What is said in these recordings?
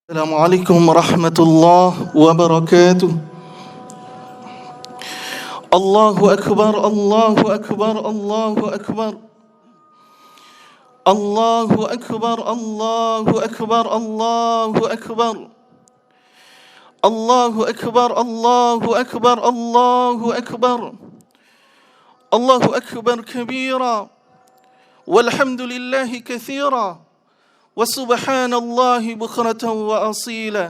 السلام عليكم ورحمة الله وبركاته. الله أكبر الله أكبر الله أكبر الله أكبر الله أكبر الله أكبر الله أكبر الله أكبر الله أكبر الله أكبر كبيرا والحمد لله كثيرا وسبحان الله بكرة وأصيلا.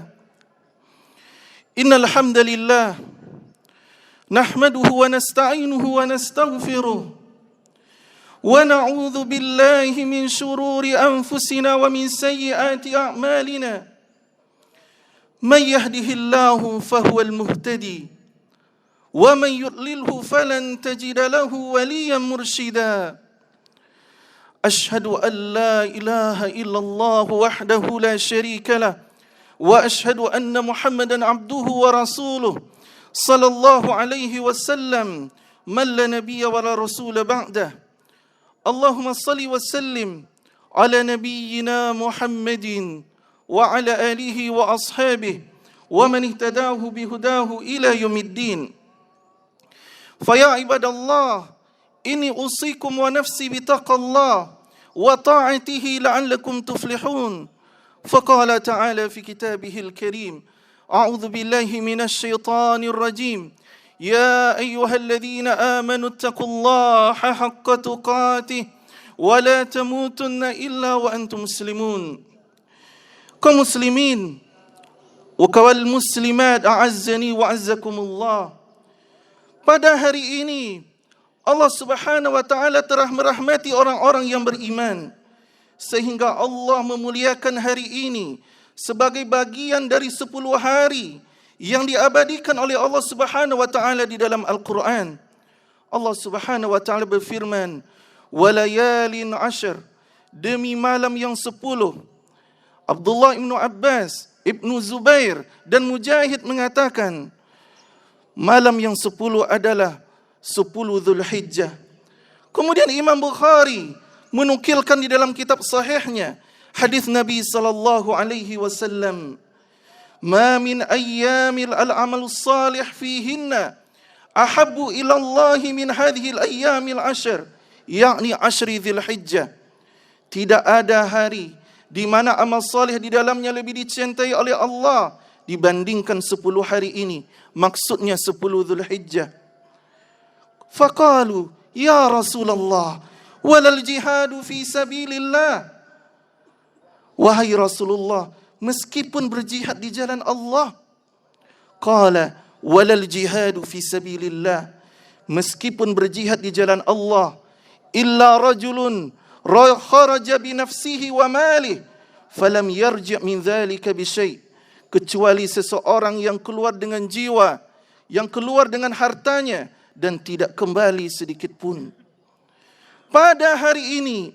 إن الحمد لله نحمده ونستعينه ونستغفره ونعوذ بالله من شرور أنفسنا ومن سيئات أعمالنا. من يهده الله فهو المهتدي ومن يضلله فلن تجد له وليا مرشدا. أشهد أن لا إله إلا الله وحده لا شريك له وأشهد أن محمدا عبده ورسوله صلى الله عليه وسلم من لا نبي ولا رسول بعده. اللهم صل وسلم على نبينا محمد وعلى آله وأصحابه ومن اهتداه بهداه إلى يوم الدين. فيا عباد الله إني أوصيكم ونفسي بتقوى الله وطاعته لعلكم تفلحون. فقال تعالى في كتابه الكريم: أعوذ بالله من الشيطان الرجيم. يا أيها الذين آمنوا اتقوا الله حق تقاته ولا تموتن إلا وأنتم مسلمون. kaum muslimin wal muslimat a'azzani wa azzakumullah. Pada hari ini Allah Subhanahu wa taala telah merahmati orang-orang yang beriman sehingga Allah memuliakan hari ini sebagai bagian dari 10 hari yang diabadikan oleh Allah Subhanahu wa taala di dalam Al-Qur'an. Allah Subhanahu wa taala berfirman, "Walayalin 'ashr", demi malam yang 10. Abdullah ibnu Abbas, Ibnu Zubair dan Mujahid mengatakan malam yang 10 adalah 10 Dzulhijjah. Kemudian Imam Bukhari menukilkan di dalam kitab sahihnya hadis Nabi sallallahu alaihi wasallam, "Ma min ayyamil al-amal salih fihinna ahabbu ila Allah min hadhihi al-ayyamil 'ashr", yakni 10 Dzulhijjah. Tidak ada hari di mana amal salih di dalamnya lebih dicintai oleh Allah dibandingkan 10 hari ini. Maksudnya 10 Dzulhijjah. Faqalu, "Ya Rasulullah, walal jihadu fi sabilillah." Wahai Rasulullah, meskipun berjihad di jalan Allah. Qala, "Walal jihadu fi sabilillah", meskipun berjihad di jalan Allah, illa rajulun kharaja bi nafsihi wa malih falam yarji' min dhalika bi syai', kecuali seseorang yang keluar dengan jiwa, yang keluar dengan hartanya dan tidak kembali sedikit pun. Pada hari ini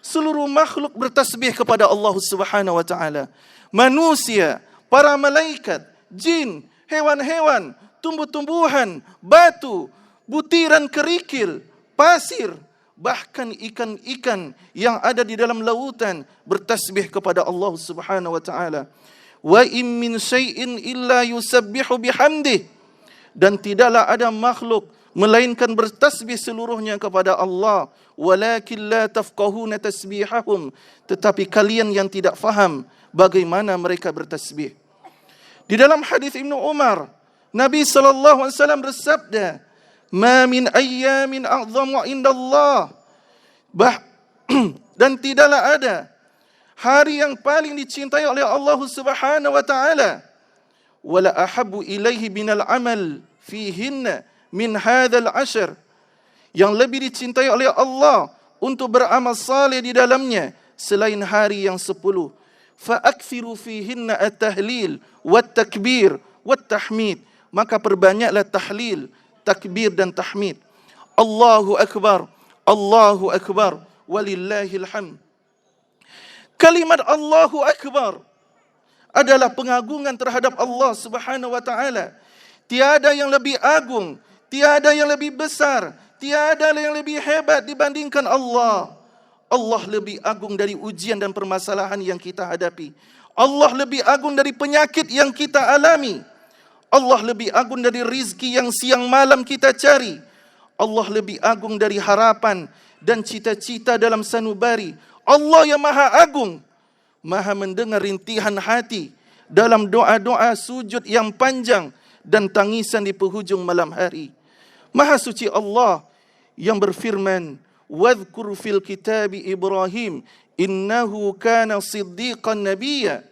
seluruh makhluk bertasbih kepada Allah Subhanahu wa taala. Manusia, para malaikat, jin, hewan-hewan, tumbuh-tumbuhan, batu, butiran kerikil, pasir, bahkan ikan-ikan yang ada di dalam lautan bertasbih kepada Allah Subhanahu wa taala. Wa in min syai'in illa yusabbihu bihamdih, dan tidaklah ada makhluk melainkan bertasbih seluruhnya kepada Allah. Walakin la tafqahuna tasbihahum, tetapi kalian yang tidak faham bagaimana mereka bertasbih. Di dalam hadis Ibnu Umar, Nabi sallallahu alaihi wasallam bersabda, "Ma min ayyamin a'zamu indallah", dan tidaklah ada hari yang paling dicintai oleh Allah Subhanahu wa taala, wala ahabbu ilaihi minal amal fihinna min hadzal 'ashr, yang lebih dicintai oleh Allah untuk beramal saleh di dalamnya selain hari yang 10. Fa akthiru fihinna at-tahlil wat takbir wat tahmid, maka perbanyaklah tahlil, takbir dan tahmid. Allahu akbar, Allahu akbar, walillahil hamd. Kalimat Allahu akbar adalah pengagungan terhadap Allah Subhanahu wa taala. Tiada yang lebih agung, tiada yang lebih besar, tiada yang lebih hebat dibandingkan Allah. Allah lebih agung dari ujian dan permasalahan yang kita hadapi. Allah lebih agung dari penyakit yang kita alami. Allah lebih agung dari rizki yang siang malam kita cari. Allah lebih agung dari harapan dan cita-cita dalam sanubari. Allah yang maha agung, maha mendengar rintihan hati dalam doa-doa sujud yang panjang dan tangisan di penghujung malam hari. Maha suci Allah yang berfirman, "Wadhkur fil kitabi Ibrahim, innahu kana siddiqan nabiyya."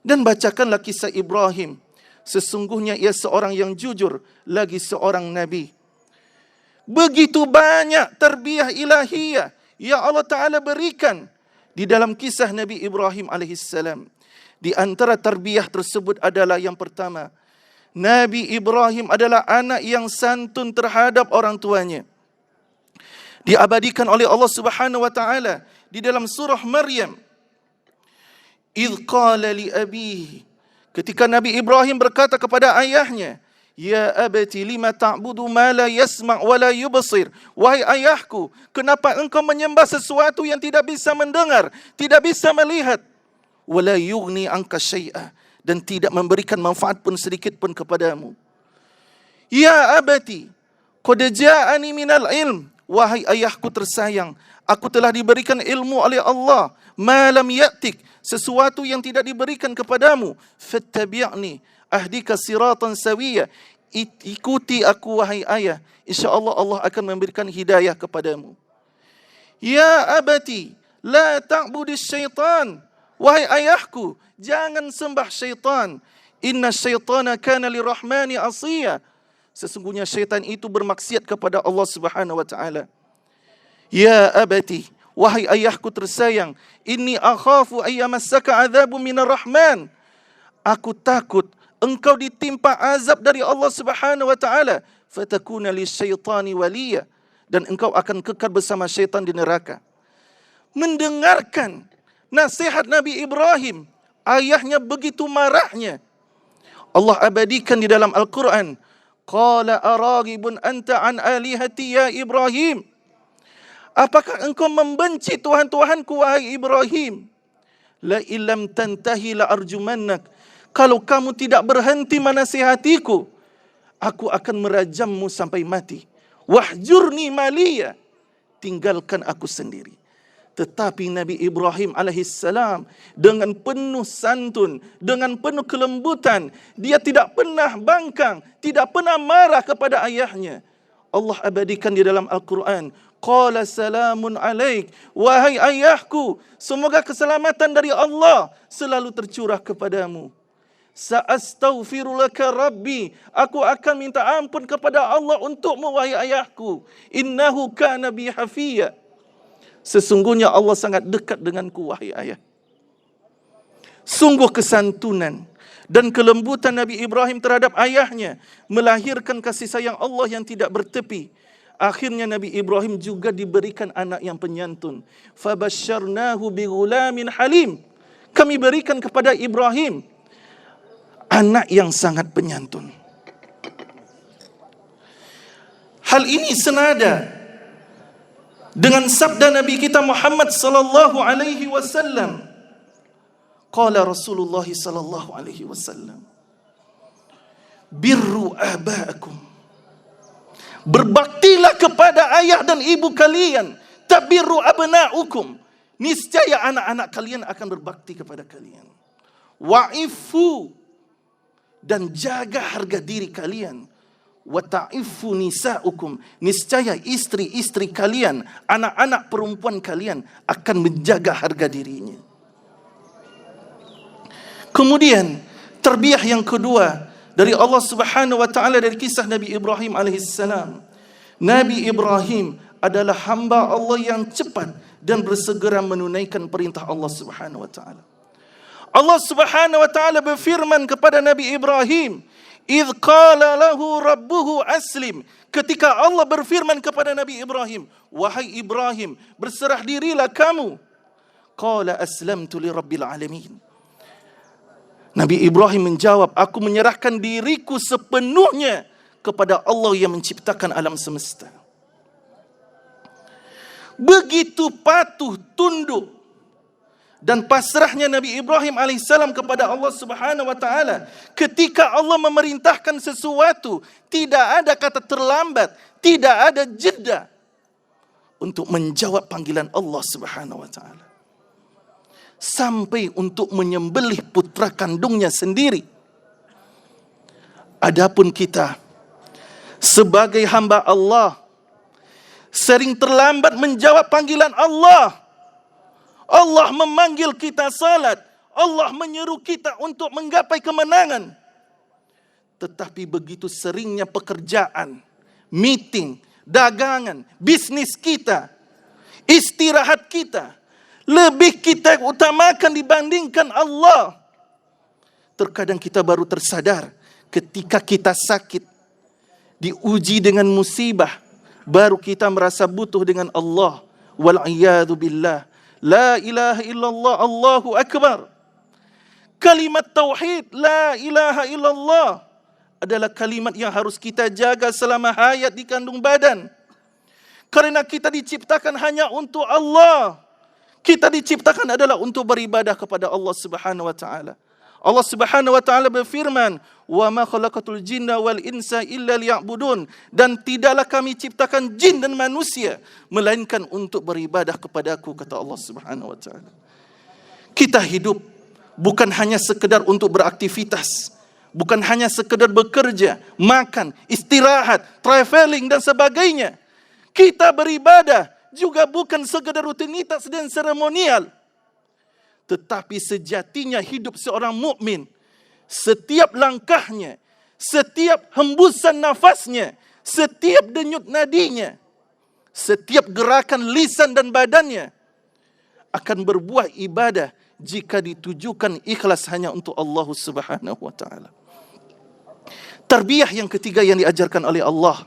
Dan bacakanlah kisah Ibrahim. Sesungguhnya ia seorang yang jujur, lagi seorang nabi. Begitu banyak tarbiyah ilahiyah yang Allah Ta'ala berikan di dalam kisah Nabi Ibrahim alaihissalam. Di antara tarbiyah tersebut adalah yang pertama, Nabi Ibrahim adalah anak yang santun terhadap orang tuanya. Diabadikan oleh Allah Subhanahu wa Ta'ala di dalam surah Maryam. Idh qala li abihi, ketika Nabi Ibrahim berkata kepada ayahnya, "Ya abati lima ta'budu ma la yasma' wa la yubsir." Wahai ayahku, kenapa engkau menyembah sesuatu yang tidak bisa mendengar, tidak bisa melihat, wa la yughni anka syai'a, dan tidak memberikan manfaat pun sedikit pun kepadamu. Ya abati, qad ja'ani minal ilm. Wahai ayahku tersayang, aku telah diberikan ilmu oleh Allah. Ma lam ya'tik, sesuatu yang tidak diberikan kepadamu. Fattabi'ni ahdika siratan sawiyya. Ikuti aku wahai ayah, insya-Allah Allah akan memberikan hidayah kepadamu. Ya abati, la ta'budis syaitan. Wahai ayahku, jangan sembah syaitan. Inna syaitana kana lirrahmani asiyya. Sesungguhnya syaitan itu bermaksiat kepada Allah Subhanahu wa Ta'ala. Ya abati, wahai ayahku tersayang, inni akhafu ayyamassaka adzabun minar rahman. Aku takut engkau ditimpa azab dari Allah Subhanahu wa Ta'ala, fatakuna lisyaitani waliya, dan engkau akan kekal bersama syaitan di neraka. Mendengarkan nasihat Nabi Ibrahim, ayahnya begitu marahnya. Allah abadikan di dalam Al-Quran, qala araghibun anta an alihati ya Ibrahim. Apakah engkau membenci Tuhan-Tuhanku wahai Ibrahim? La illam tantahi la arjumannak. Kalau kamu tidak berhenti menasihatiku, aku akan merajammu sampai mati. Wahjurni maliya, tinggalkan aku sendiri. Tetapi Nabi Ibrahim alaihissalam dengan penuh santun, dengan penuh kelembutan, dia tidak pernah bangkang, tidak pernah marah kepada ayahnya. Allah abadikan di dalam Al-Quran, qala salamun alaik, wahai ayahku, semoga keselamatan dari Allah selalu tercurah kepadamu. Sa'astaghfiru laka rabbi, aku akan minta ampun kepada Allah untukmu wahai ayahku. Innahu kana bi hafiyya, sesungguhnya Allah sangat dekat denganku wahai ayah. Sungguh kesantunan dan kelembutan Nabi Ibrahim terhadap ayahnya melahirkan kasih sayang Allah yang tidak bertepi. Akhirnya Nabi Ibrahim juga diberikan anak yang penyantun. Fabasyarnahu bighulamin halim. Kami berikan kepada Ibrahim anak yang sangat penyantun. Hal ini senada dengan sabda Nabi kita Muhammad sallallahu alaihi wasallam. Qala Rasulullah sallallahu alaihi wasallam, birru abaakum, berbaktilah kepada ayah dan ibu kalian. Tabirru abna'ukum, niscaya anak-anak kalian akan berbakti kepada kalian. Wa'ifu, dan jaga harga diri kalian. Wa ta'ifu nisa'ukum, niscaya istri-istri kalian, anak-anak perempuan kalian akan menjaga harga dirinya. Kemudian tarbiyah yang kedua dari Allah Subhanahu wa Ta'ala dari kisah Nabi Ibrahim alaihissalam. Nabi Ibrahim adalah hamba Allah yang cepat dan bersegera menunaikan perintah Allah Subhanahu wa Ta'ala. Allah Subhanahu wa Ta'ala berfirman kepada Nabi Ibrahim, idh qala lahu rabbuhu aslim, ketika Allah berfirman kepada Nabi Ibrahim, wahai Ibrahim, berserah dirilah kamu. Qala aslamtu li rabbil alamin. Nabi Ibrahim menjawab, aku menyerahkan diriku sepenuhnya kepada Allah yang menciptakan alam semesta. Begitu patuh, tunduk dan pasrahnya Nabi Ibrahim alaihissalam kepada Allah Subhanahu wa taala. Ketika Allah memerintahkan sesuatu, tidak ada kata terlambat, tidak ada jeda untuk menjawab panggilan Allah Subhanahu wa taala. Sampai untuk menyembelih putra kandungnya sendiri. Adapun kita sebagai hamba Allah sering terlambat menjawab panggilan Allah. Allah memanggil kita salat, Allah menyeru kita untuk menggapai kemenangan. Tetapi begitu seringnya pekerjaan, meeting, dagangan, bisnis kita, istirahat kita, lebih kita utamakan dibandingkan Allah. Terkadang kita baru tersadar ketika kita sakit, diuji dengan musibah, baru kita merasa butuh dengan Allah. Wal'iyadu billah. La ilaha illallah, Allahu Akbar. Kalimat tauhid, la ilaha illallah, adalah kalimat yang harus kita jaga selama hayat di kandung badan. Karena kita diciptakan hanya untuk Allah. Kita diciptakan adalah untuk beribadah kepada Allah Subhanahu wa taala. Allah Subhanahu wa taala berfirman, "Wa ma khalaqatul jinna wal insa illa liya'budun." Dan tidaklah kami ciptakan jin dan manusia melainkan untuk beribadah kepadaku, kata Allah Subhanahu wa taala. Kita hidup bukan hanya sekedar untuk beraktivitas, bukan hanya sekedar bekerja, makan, istirahat, traveling dan sebagainya. Kita beribadah juga bukan sekedar rutinitas dan seremonial. Tetapi sejatinya hidup seorang mukmin, setiap langkahnya, setiap hembusan nafasnya, setiap denyut nadinya, setiap gerakan lisan dan badannya akan berbuah ibadah jika ditujukan ikhlas hanya untuk Allah Subhanahu wa taala. Tarbiyah yang ketiga yang diajarkan oleh Allah,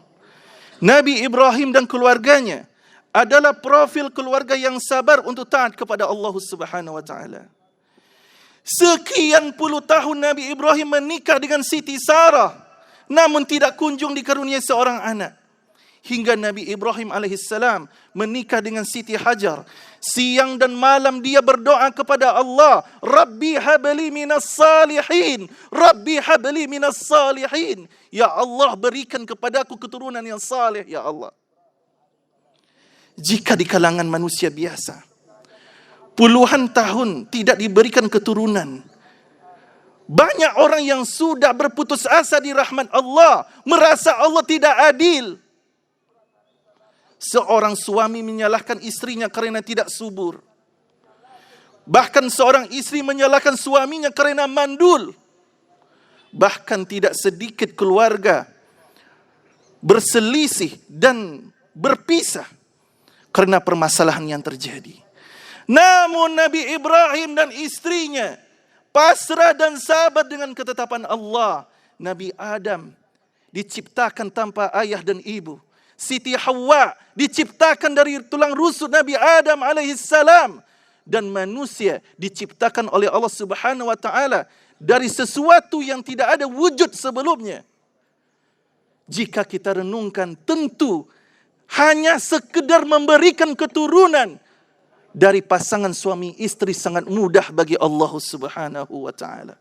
Nabi Ibrahim dan keluarganya adalah profil keluarga yang sabar untuk taat kepada Allah Subhanahu wa taala. Sekian puluh tahun Nabi Ibrahim menikah dengan Siti Sarah, namun tidak kunjung dikaruniai seorang anak. Hingga Nabi Ibrahim alaihissalam menikah dengan Siti Hajar. Siang dan malam dia berdoa kepada Allah, Rabbi habli minas salihin, Rabbi habli minas salihin. Ya Allah, berikan kepadaku keturunan yang saleh, ya Allah. Jika di kalangan manusia biasa, puluhan tahun tidak diberikan keturunan, banyak orang yang sudah berputus asa di rahmat Allah, merasa Allah tidak adil. Seorang suami menyalahkan istrinya karena tidak subur. Bahkan seorang istri menyalahkan suaminya karena mandul. Bahkan tidak sedikit keluarga berselisih dan berpisah karena permasalahan yang terjadi. Namun Nabi Ibrahim dan istrinya pasrah dan sabar dengan ketetapan Allah. Nabi Adam diciptakan tanpa ayah dan ibu. Siti Hawa diciptakan dari tulang rusuk Nabi Adam alaihissalam. Dan manusia diciptakan oleh Allah Subhanahu wa taala dari sesuatu yang tidak ada wujud sebelumnya. Jika kita renungkan, tentu hanya sekedar memberikan keturunan dari pasangan suami istri sangat mudah bagi Allah Subhanahu wa taala.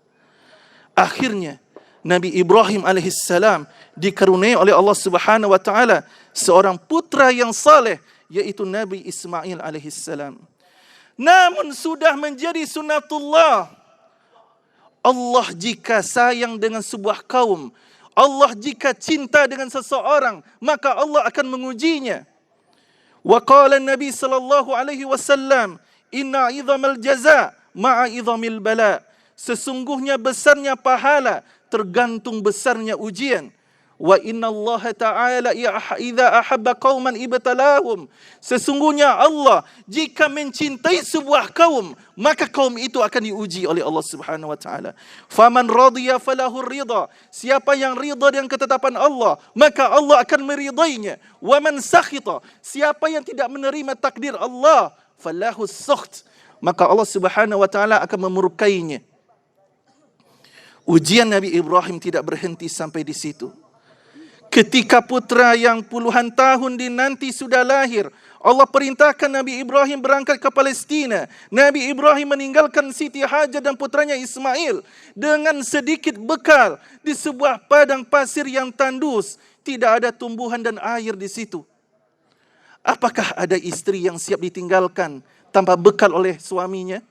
Akhirnya Nabi Ibrahim alaihissalam dikaruniai oleh Allah Subhanahu wa taala seorang putra yang saleh, yaitu Nabi Ismail alaihissalam. Namun sudah menjadi sunnatullah, Allah jika sayang dengan sebuah kaum, Allah jika cinta dengan seseorang, maka Allah akan mengujinya. Wa qala Nabi sallallahu alaihi wasallam, inna 'idhamal jaza ma'a 'idhamil bala. Sesungguhnya besarnya pahala tergantung besarnya ujian. Wa inna Allah ta'ala idza ahabba qauman ibtalahum. Sesungguhnya Allah jika mencintai sebuah kaum, maka kaum itu akan diuji oleh Allah Subhanahu wa taala. Faman radiya falahu ridha. Siapa yang ridha dengan ketetapan Allah, maka Allah akan meridainya. Wa man sakhita. Siapa yang tidak menerima takdir Allah, falahu sukht. Maka Allah Subhanahu wa taala akan memurkainya. Ujian Nabi Ibrahim tidak berhenti sampai di situ. Ketika putra yang puluhan tahun dinanti sudah lahir, Allah perintahkan Nabi Ibrahim berangkat ke Palestina. Nabi Ibrahim meninggalkan Siti Hajar dan putranya Ismail dengan sedikit bekal di sebuah padang pasir yang tandus. Tidak ada tumbuhan dan air di situ. Apakah ada istri yang siap ditinggalkan tanpa bekal oleh suaminya?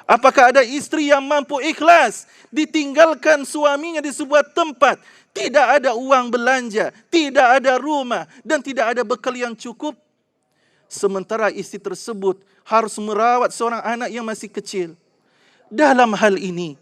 Apakah ada istri yang mampu ikhlas ditinggalkan suaminya di sebuah tempat, tidak ada uang belanja, tidak ada rumah, dan tidak ada bekal yang cukup? Sementara istri tersebut harus merawat seorang anak yang masih kecil. Dalam hal ini,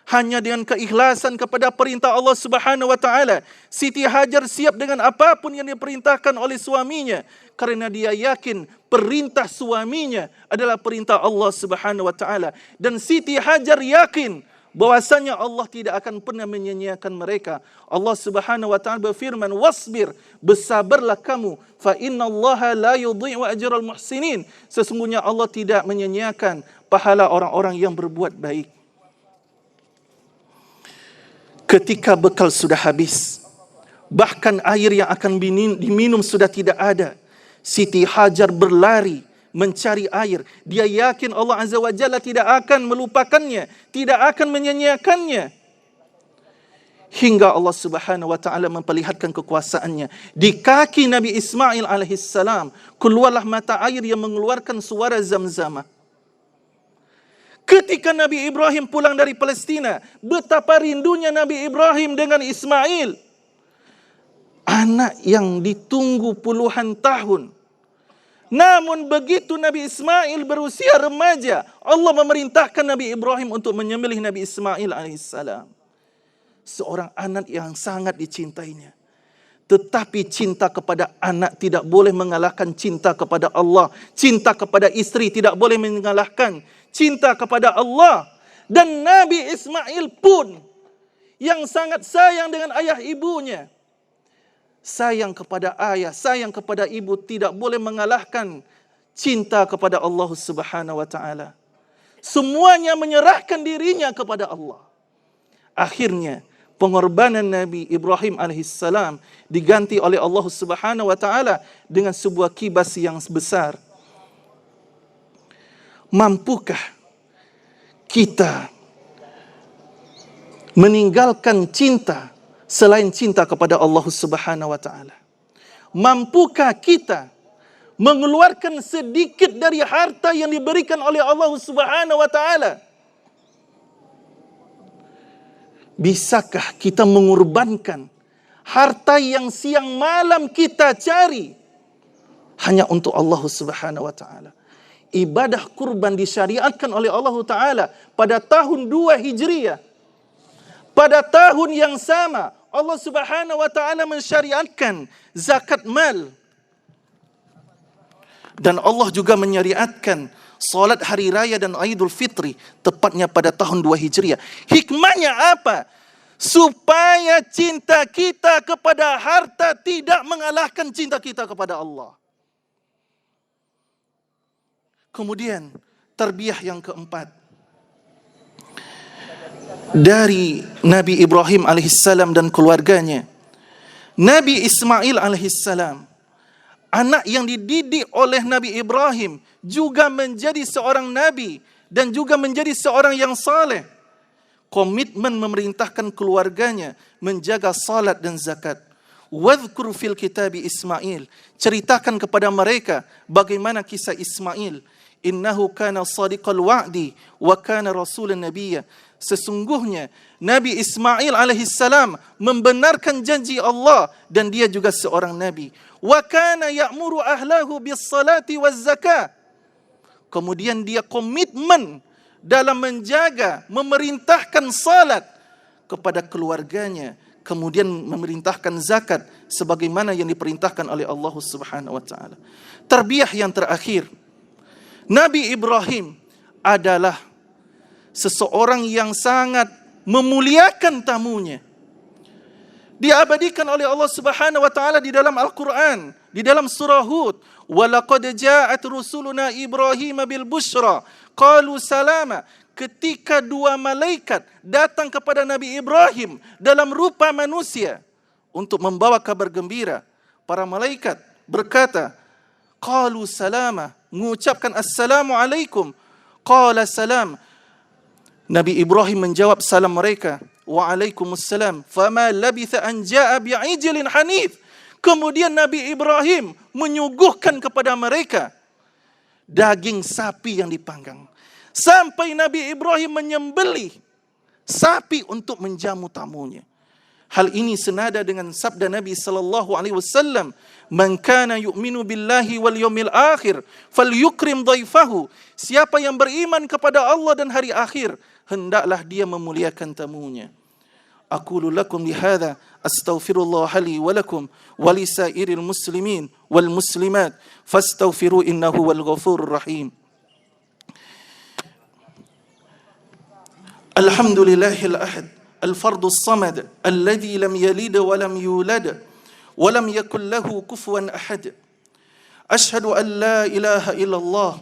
hanya dengan keikhlasan kepada perintah Allah Subhanahu wa taala, Siti Hajar siap dengan apapun yang diperintahkan oleh suaminya karena dia yakin perintah suaminya adalah perintah Allah Subhanahu wa taala, dan Siti Hajar yakin bahwasanya Allah tidak akan pernah menyia-nyiakan mereka. Allah Subhanahu wa taala berfirman, "Wasbir, bersabarlah kamu, fa innallaha la yudhi'u ajral muhsinin." Sesungguhnya Allah tidak menyia-nyiakan pahala orang-orang yang berbuat baik. Ketika bekal sudah habis, bahkan air yang akan diminum sudah tidak ada, Siti Hajar berlari mencari air. Dia yakin Allah Azza wa Jalla tidak akan melupakannya, tidak akan menyia-nyiakannya. Hingga Allah Subhanahu wa taala memperlihatkan kekuasaannya. Di kaki Nabi Ismail alaihissalam keluarlah mata air yang mengeluarkan suara zam-zam. Ketika Nabi Ibrahim pulang dari Palestina, betapa rindunya Nabi Ibrahim dengan Ismail, anak yang ditunggu puluhan tahun. Namun begitu Nabi Ismail berusia remaja, Allah memerintahkan Nabi Ibrahim untuk menyembelih Nabi Ismail alaihissalam. Seorang anak yang sangat dicintainya. Tetapi cinta kepada anak tidak boleh mengalahkan cinta kepada Allah. Cinta kepada istri tidak boleh mengalahkan cinta kepada Allah. Dan Nabi Ismail pun yang sangat sayang dengan ayah ibunya, sayang kepada ayah, sayang kepada ibu tidak boleh mengalahkan cinta kepada Allah Subhanahu wa taala. Semuanya menyerahkan dirinya kepada Allah. Akhirnya pengorbanan Nabi Ibrahim alaihissalam diganti oleh Allah Subhanahu wa taala dengan sebuah kibas yang besar. Mampukah kita meninggalkan cinta selain cinta kepada Allah Subhanahu wa taala? Mampukah kita mengeluarkan sedikit dari harta yang diberikan oleh Allah Subhanahu wa taala? Bisakah kita mengorbankan harta yang siang malam kita cari hanya untuk Allah Subhanahu wa taala? Ibadah kurban disyariatkan oleh Allah taala pada tahun 2 Hijriah. Pada tahun yang sama, Allah Subhanahu wa taala mensyariatkan zakat mal. Dan Allah juga menyariatkan salat hari raya dan Aidul Fitri tepatnya pada tahun 2 Hijriah. Hikmahnya apa? Supaya cinta kita kepada harta tidak mengalahkan cinta kita kepada Allah. Kemudian tarbiyah yang keempat dari Nabi Ibrahim alaihissalam dan keluarganya. Nabi Ismail alaihissalam, anak yang dididik oleh Nabi Ibrahim, juga menjadi seorang nabi dan juga menjadi seorang yang saleh. Komitmen memerintahkan keluarganya menjaga salat dan zakat. Wadhkur fil kitabi Ismail, ceritakan kepada mereka bagaimana kisah Ismail. Innahu kana sadiqal wa'di wa kana rasulan nabiyya. Sesungguhnya Nabi Ismail alaihissalam membenarkan janji Allah dan dia juga seorang nabi. Wa kana ya'muru ahlahu bis salati waz zakah. Kemudian dia komitmen dalam menjaga, memerintahkan salat kepada keluarganya, kemudian memerintahkan zakat sebagaimana yang diperintahkan oleh Allah Subhanahu wa taala. Tarbiyah yang terakhir, Nabi Ibrahim adalah seseorang yang sangat memuliakan tamunya. Diabadikan oleh Allah Subhanahu wa taala di dalam Al-Qur'an, di dalam surah Hud, "Wa laqad ja'at rusuluna Ibrahim bil busyra qalu salama." Ketika 2 malaikat datang kepada Nabi Ibrahim dalam rupa manusia untuk membawa kabar gembira, para malaikat berkata, Qalu salama, mengucapkan assalamualaikum. Qala salam. Nabi Ibrahim menjawab salam mereka. Waalaikumsalam. Fama labitha an ja'a bi'ijlin hanif. Kemudian Nabi Ibrahim menyuguhkan kepada mereka daging sapi yang dipanggang. Sampai Nabi Ibrahim menyembelih sapi untuk menjamu tamunya. Hal ini senada dengan sabda Nabi sallallahu alaihi wasallam, "Man kana yu'minu billahi wal yawmil akhir falyukrim dhaifahu." Siapa yang beriman kepada Allah dan hari akhir, hendaklah dia memuliakan tamunya. Aqulu lakum bihadza astaghfirullah li wa lakum wa li sairil muslimin wal muslimat fastaghfiru innahu wal ghafurur rahim. Alhamdulillahil ahad al-fardus samad alladhi lam yalid wa lam yulad wa lam yakul lahu kufuwan ahad. Ashhadu an la ilaha illallah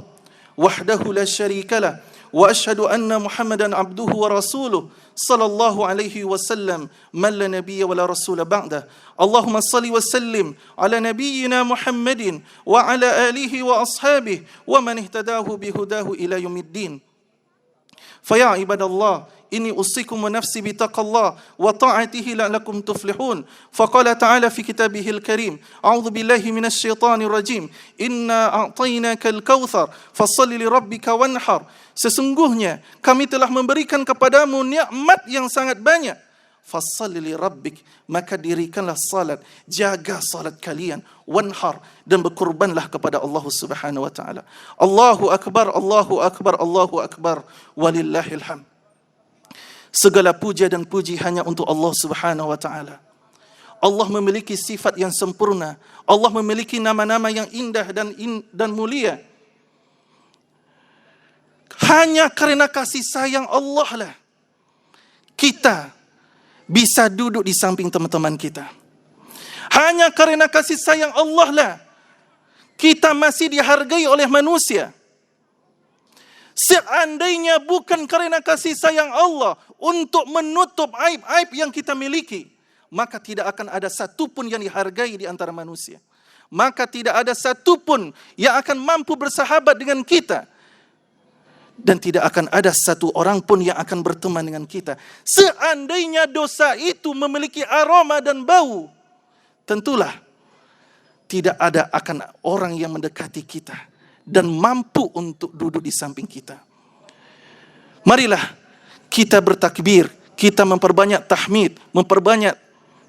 wahdahu la syarika lah wa ashhadu anna Muhammadan abduhu wa rasuluh sallallahu alaihi wasallam man la nabiyya wa la rasula ba'dah. Allahumma salli wa sallim ala nabiyyina Muhammadin wa ala alihi wa ashabihi wa man ihtadahu bihudahu ila yaumiddin. Faya ibadallah, inni usikum wa nafsi bitaqallah wa ta'atihi la'lakum tuflihun. Faqala ta'ala fi kitabihil karim, a'udzu billahi minasy syaithanir rajim, inna a'tainakal kautsar fashalli li rabbika wanhar. Sesungguhnya kami telah memberikan kepadamu nikmat yang sangat banyak. Fashalli li rabbik, maka dirikanlah salat, jaga salat kalian, wanhar, dan berkurbanlah kepada Allah Subhanahu wa taala. Allahu akbar, Allahu akbar, Allahu akbar, walillahil hamd. Segala puja dan puji hanya untuk Allah Subhanahu wa taala. Allah memiliki sifat yang sempurna. Allah memiliki nama-nama yang indah dan mulia. Hanya karena kasih sayang Allah lah kita bisa duduk di samping teman-teman kita. Hanya karena kasih sayang Allah lah kita masih dihargai oleh manusia. Seandainya bukan karena kasih sayang Allah untuk menutup aib-aib yang kita miliki, maka tidak akan ada satupun yang dihargai di antara manusia. Maka tidak ada satupun yang akan mampu bersahabat dengan kita. Dan tidak akan ada satu orang pun yang akan berteman dengan kita. Seandainya dosa itu memiliki aroma dan bau, tentulah tidak ada akan orang yang mendekati kita dan mampu untuk duduk di samping kita. Marilah kita bertakbir, kita memperbanyak tahmid, memperbanyak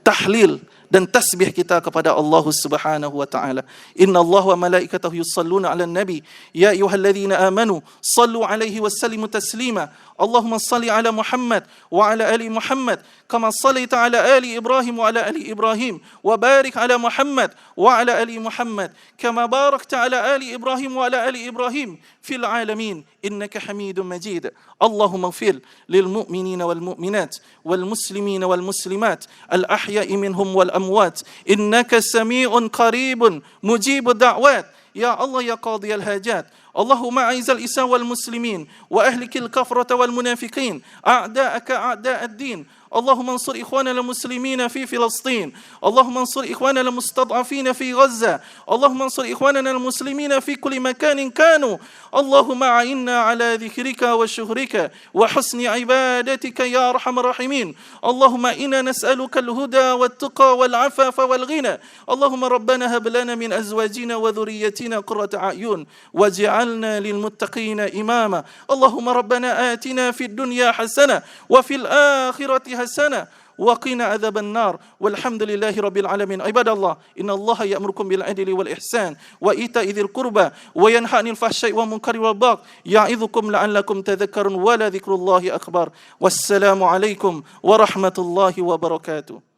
tahlil dan tasbih kita kepada Allah Subhanahu wa taala. Inna Allah wa malaikatahu yusalluna 'alan nabi ya ayyuhalladzina amanu sallu 'alaihi wa sallimu taslima. Allahumma salli 'ala Muhammad wa 'ala ali Muhammad kama shallaita 'ala ali Ibrahim wa 'ala ali Ibrahim wa barik 'ala Muhammad wa 'ala ali Muhammad kama barakta 'ala ali Ibrahim wa 'ala ali Ibrahim fil 'alamin innaka Hamidum Majid. Allahumma ighfir lil mu'minina wal mu'minat wal muslimina wal muslimat al ahya'i minhum wal amwat innaka sami'un qaribun mujibud da'wat. Ya Allah ya qadiyal hajat. Allahumma a'izal Islam wal muslimin wa ahlikil kafrata wal munafiqin a'da'aka a'da'ad din. اللهم انصر إخواننا المسلمين في فلسطين. اللهم انصر إخواننا المستضعفين في غزة. اللهم انصر إخواننا المسلمين في كل مكان كانوا. اللهم أعنا على ذكرك وشكرك وحسن عبادتك يا أرحم الراحمين. اللهم إنا نسألك الهدى والتقى والعفاف والغنى. اللهم ربنا هب لنا من أزواجنا وذريتنا قرة أعين واجعلنا للمتقين إماما. اللهم ربنا آتنا في الدنيا حسنة وفي الآخرة حسنة وقنا عذاب النار والحمد لله رب العالمين. عباد الله إن الله يأمركم بالعدل والإحسان وإيتاء ذي القربى وينهى عن الفحشاء والمنكر والبغي يعظكم لعلكم تذكرون ولذكر الله أكبر. والسلام عليكم ورحمة الله وبركاته.